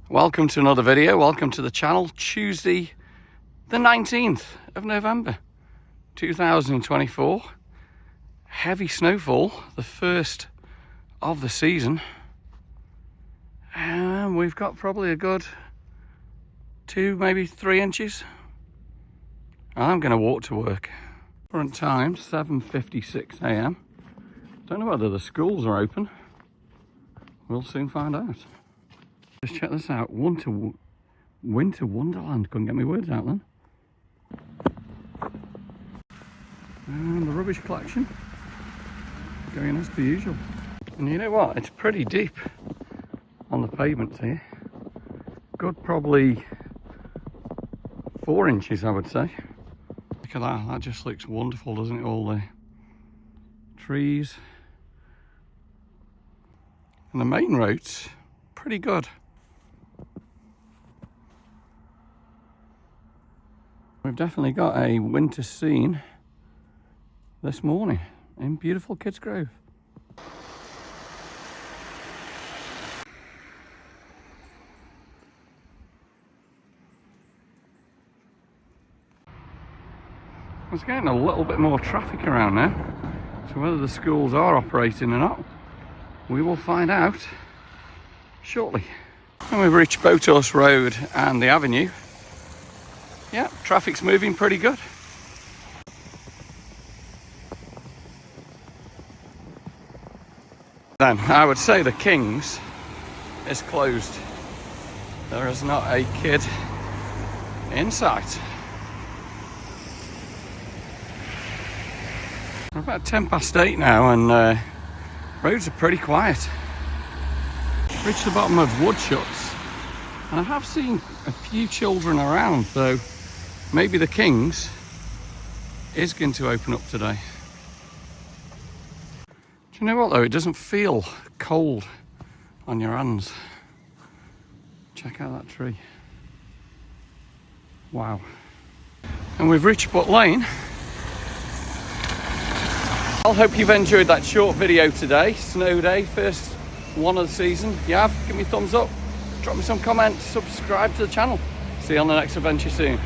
Welcome to another video, welcome to the channel. Tuesday the 19th of November 2024. Heavy snowfall, the first of the season. And we've got probably a good 2, maybe 3 inches. I'm going to walk to work. Current time, 7:56 a.m. Don't know whether the schools are open. We'll soon find out. Just check this out. Winter Wonderland. Couldn't get my words out then. And the rubbish collection going as per usual. And you know what? It's pretty deep on the pavements here. Good probably 4 inches, I would say. Look at that. That just looks wonderful, doesn't it? All the trees. And the main road's pretty good. We've definitely got a winter scene this morning in beautiful Kidsgrove. There's getting a little bit more traffic around now, so whether the schools are operating or not, we will find out shortly. And we've reached Boathorse Road and the avenue. Yeah, traffic's moving pretty good. Then I would say the King's is closed. There is not a kid in sight. We're about 8:10 now and roads are pretty quiet. Reached the bottom of Woodshots and I have seen a few children around, so maybe the King's is going to open up today. Do you know what though? It doesn't feel cold on your hands. Check out that tree. Wow. And we've reached Butt Lane. I hope you've enjoyed that short video today. Snow day, first one of the season. If you have, give me a thumbs up, drop me some comments, subscribe to the channel. See you on the next adventure soon.